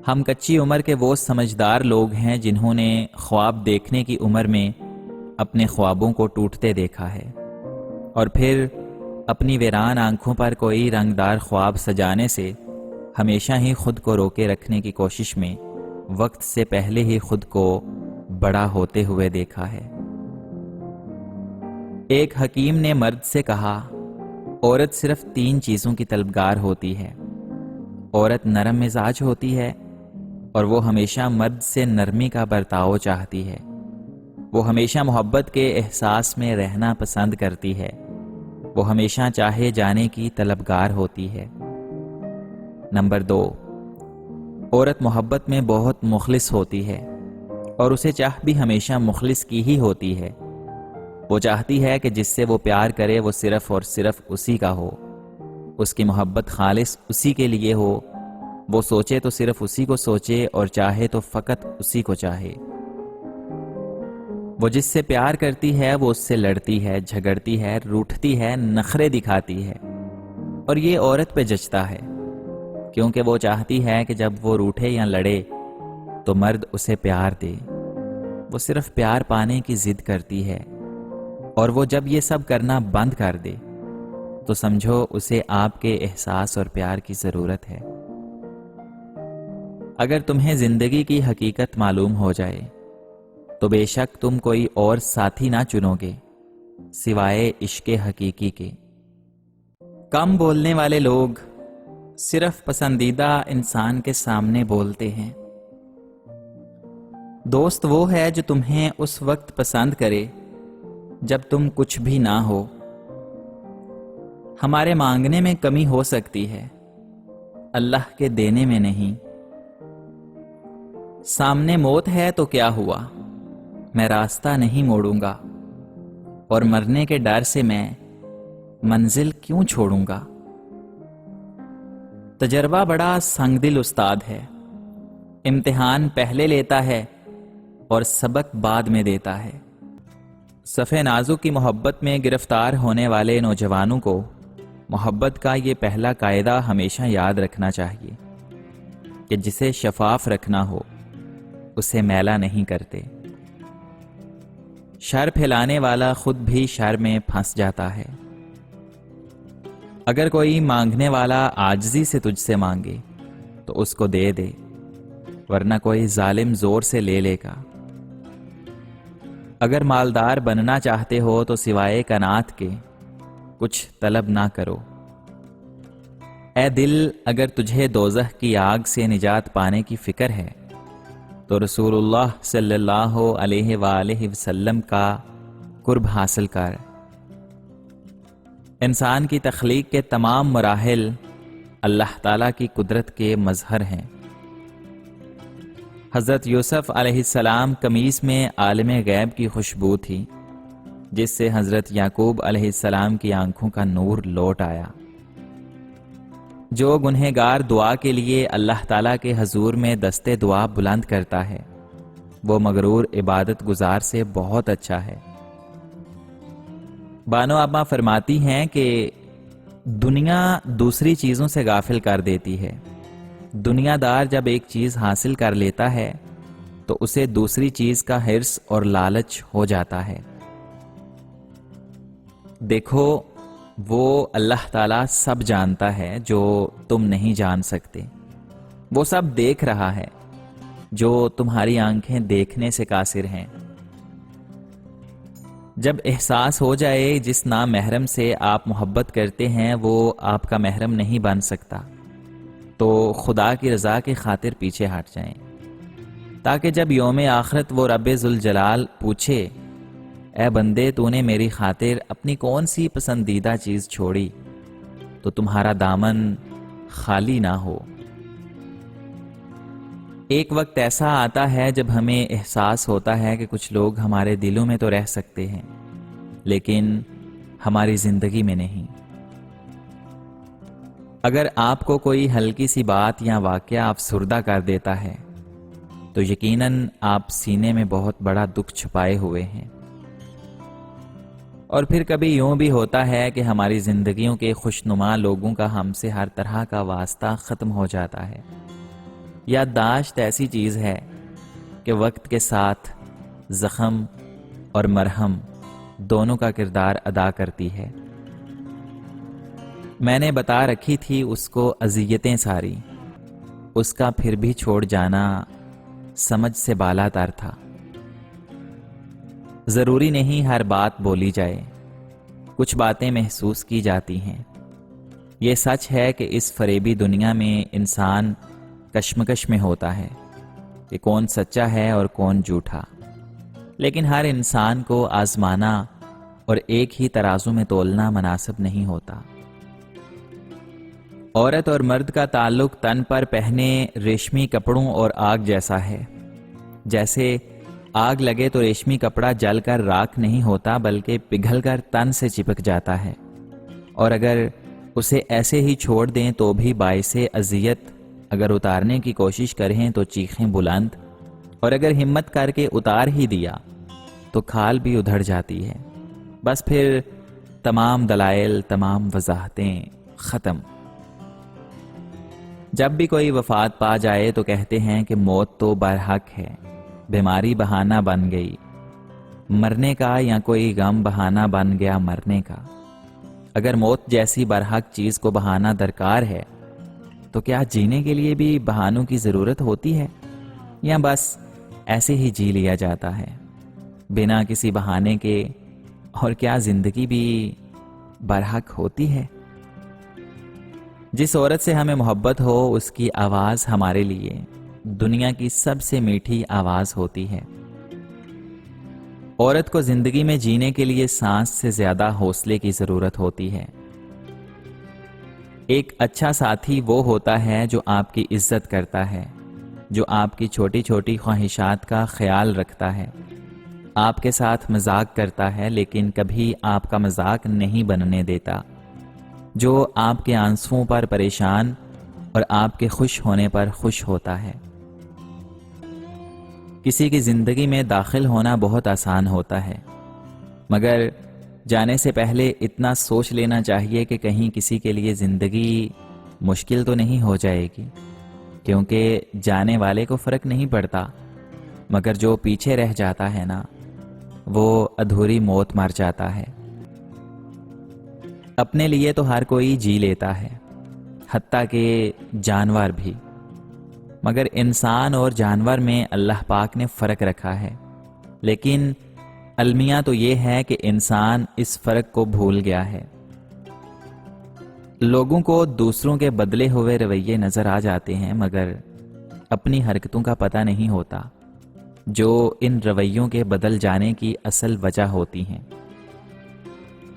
ہم کچی عمر کے وہ سمجھدار لوگ ہیں جنہوں نے خواب دیکھنے کی عمر میں اپنے خوابوں کو ٹوٹتے دیکھا ہے، اور پھر اپنی ویران آنکھوں پر کوئی رنگدار خواب سجانے سے ہمیشہ ہی خود کو روکے رکھنے کی کوشش میں وقت سے پہلے ہی خود کو بڑا ہوتے ہوئے دیکھا ہے۔ ایک حکیم نے مرد سے کہا، عورت صرف 3 چیزوں کی طلبگار ہوتی ہے۔ عورت نرم مزاج ہوتی ہے، اور وہ ہمیشہ مرد سے نرمی کا برتاؤ چاہتی ہے۔ وہ ہمیشہ محبت کے احساس میں رہنا پسند کرتی ہے۔ وہ ہمیشہ چاہے جانے کی طلبگار ہوتی ہے۔ نمبر 2، عورت محبت میں بہت مخلص ہوتی ہے، اور اسے چاہ بھی ہمیشہ مخلص کی ہی ہوتی ہے۔ وہ چاہتی ہے کہ جس سے وہ پیار کرے وہ صرف اور صرف اسی کا ہو، اس کی محبت خالص اسی کے لیے ہو، وہ سوچے تو صرف اسی کو سوچے اور چاہے تو فقط اسی کو چاہے۔ وہ جس سے پیار کرتی ہے وہ اس سے لڑتی ہے، جھگڑتی ہے، روٹھتی ہے، نخرے دکھاتی ہے، اور یہ عورت پہ جچتا ہے، کیونکہ وہ چاہتی ہے کہ جب وہ روٹھے یا لڑے تو مرد اسے پیار دے۔ وہ صرف پیار پانے کی ضد کرتی ہے، اور وہ جب یہ سب کرنا بند کر دے تو سمجھو اسے آپ کے احساس اور پیار کی ضرورت ہے۔ اگر تمہیں زندگی کی حقیقت معلوم ہو جائے تو بے شک تم کوئی اور ساتھی نہ چنو گے سوائے عشق حقیقی کے۔ کم بولنے والے لوگ صرف پسندیدہ انسان کے سامنے بولتے ہیں۔ دوست وہ ہے جو تمہیں اس وقت پسند کرے جب تم کچھ بھی نہ ہو۔ ہمارے مانگنے میں کمی ہو سکتی ہے، اللہ کے دینے میں نہیں۔ سامنے موت ہے تو کیا ہوا، میں راستہ نہیں موڑوں گا، اور مرنے کے ڈر سے میں منزل کیوں چھوڑوں گا۔ تجربہ بڑا سنگ دل استاد ہے، امتحان پہلے لیتا ہے اور سبق بعد میں دیتا ہے۔ صفِ نازک کی محبت میں گرفتار ہونے والے نوجوانوں کو محبت کا یہ پہلا قاعدہ ہمیشہ یاد رکھنا چاہیے کہ جسے شفاف رکھنا ہو اسے میلا نہیں کرتے۔ شر پھیلانے والا خود بھی شر میں پھنس جاتا ہے۔ اگر کوئی مانگنے والا عاجزی سے تجھ سے مانگے تو اس کو دے دے، ورنہ کوئی ظالم زور سے لے لے گا۔ اگر مالدار بننا چاہتے ہو تو سوائے قناعت کے کچھ طلب نہ کرو۔ اے دل، اگر تجھے دوزخ کی آگ سے نجات پانے کی فکر ہے تو رسول اللہ صلی اللہ علیہ وآلہ وسلم کا قرب حاصل کر۔ انسان کی تخلیق کے تمام مراحل اللہ تعالیٰ کی قدرت کے مظہر ہیں۔ حضرت یوسف علیہ السلام قمیص میں عالم غیب کی خوشبو تھی، جس سے حضرت یعقوب علیہ السلام کی آنکھوں کا نور لوٹ آیا۔ جو گنہگار دعا کے لیے اللہ تعالیٰ کے حضور میں دستے دعا بلند کرتا ہے وہ مغرور عبادت گزار سے بہت اچھا ہے۔ بانو ابا فرماتی ہیں کہ دنیا دوسری چیزوں سے غافل کر دیتی ہے۔ دنیا دار جب ایک چیز حاصل کر لیتا ہے تو اسے دوسری چیز کا حرص اور لالچ ہو جاتا ہے۔ دیکھو، وہ اللہ تعالیٰ سب جانتا ہے جو تم نہیں جان سکتے۔ وہ سب دیکھ رہا ہے جو تمہاری آنکھیں دیکھنے سے قاصر ہیں۔ جب احساس ہو جائے جس نامحرم سے آپ محبت کرتے ہیں وہ آپ کا محرم نہیں بن سکتا تو خدا کی رضا کی خاطر پیچھے ہٹ جائیں، تاکہ جب یوم آخرت وہ رب ذوالجلال پوچھے، اے بندے تو نے میری خاطر اپنی کون سی پسندیدہ چیز چھوڑی، تو تمہارا دامن خالی نہ ہو۔ ایک وقت ایسا آتا ہے جب ہمیں احساس ہوتا ہے کہ کچھ لوگ ہمارے دلوں میں تو رہ سکتے ہیں لیکن ہماری زندگی میں نہیں۔ اگر آپ کو کوئی ہلکی سی بات یا واقعہ افسردہ کر دیتا ہے تو یقیناً آپ سینے میں بہت بڑا دکھ چھپائے ہوئے ہیں۔ اور پھر کبھی یوں بھی ہوتا ہے کہ ہماری زندگیوں کے خوشنما لوگوں کا ہم سے ہر طرح کا واسطہ ختم ہو جاتا ہے، یادداشت ایسی چیز ہے کہ وقت کے ساتھ زخم اور مرہم دونوں کا کردار ادا کرتی ہے۔ میں نے بتا رکھی تھی اس کو اذیتیں ساری، اس کا پھر بھی چھوڑ جانا سمجھ سے بالا تر تھا۔ ضروری نہیں ہر بات بولی جائے، کچھ باتیں محسوس کی جاتی ہیں۔ یہ سچ ہے کہ اس فریبی دنیا میں انسان کشمکش میں ہوتا ہے کہ کون سچا ہے اور کون جھوٹا، لیکن ہر انسان کو آزمانا اور ایک ہی ترازو میں تولنا مناسب نہیں ہوتا۔ عورت اور مرد کا تعلق تن پر پہنے ریشمی کپڑوں اور آگ جیسا ہے۔ جیسے آگ لگے تو ریشمی کپڑا جل کر راکھ نہیں ہوتا بلکہ پگھل کر تن سے چپک جاتا ہے، اور اگر اسے ایسے ہی چھوڑ دیں تو بھی باعث اذیت، اگر اتارنے کی کوشش کریں تو چیخیں بلند، اور اگر ہمت کر کے اتار ہی دیا تو کھال بھی ادھڑ جاتی ہے۔ بس پھر تمام دلائل، تمام وضاحتیں ختم۔ جب بھی کوئی وفات پا جائے تو کہتے ہیں کہ موت تو برحق ہے، بیماری بہانہ بن گئی مرنے کا، یا کوئی غم بہانہ بن گیا مرنے کا۔ اگر موت جیسی برحق چیز کو بہانہ درکار ہے تو کیا جینے کے لیے بھی بہانوں کی ضرورت ہوتی ہے، یا بس ایسے ہی جی لیا جاتا ہے بنا کسی بہانے کے؟ اور کیا زندگی بھی برحق ہوتی ہے؟ جس عورت سے ہمیں محبت ہو اس کی آواز ہمارے لیے دنیا کی سب سے میٹھی آواز ہوتی ہے۔ عورت کو زندگی میں جینے کے لیے سانس سے زیادہ حوصلے کی ضرورت ہوتی ہے۔ ایک اچھا ساتھی وہ ہوتا ہے جو آپ کی عزت کرتا ہے، جو آپ کی چھوٹی چھوٹی خواہشات کا خیال رکھتا ہے، آپ کے ساتھ مذاق کرتا ہے لیکن کبھی آپ کا مذاق نہیں بننے دیتا، جو آپ کے آنسوؤں پر پریشان اور آپ کے خوش ہونے پر خوش ہوتا ہے۔ کسی کی زندگی میں داخل ہونا بہت آسان ہوتا ہے، مگر جانے سے پہلے اتنا سوچ لینا چاہیے کہ کہیں کسی کے لیے زندگی مشکل تو نہیں ہو جائے گی، کیونکہ جانے والے کو فرق نہیں پڑتا، مگر جو پیچھے رہ جاتا ہے نا، وہ ادھوری موت مر جاتا ہے۔ اپنے لیے تو ہر کوئی جی لیتا ہے، حتیٰ کہ جانور بھی، مگر انسان اور جانور میں اللہ پاک نے فرق رکھا ہے۔ لیکن المیہ تو یہ ہے کہ انسان اس فرق کو بھول گیا ہے۔ لوگوں کو دوسروں کے بدلے ہوئے رویے نظر آ جاتے ہیں، مگر اپنی حرکتوں کا پتہ نہیں ہوتا جو ان رویوں کے بدل جانے کی اصل وجہ ہوتی ہیں۔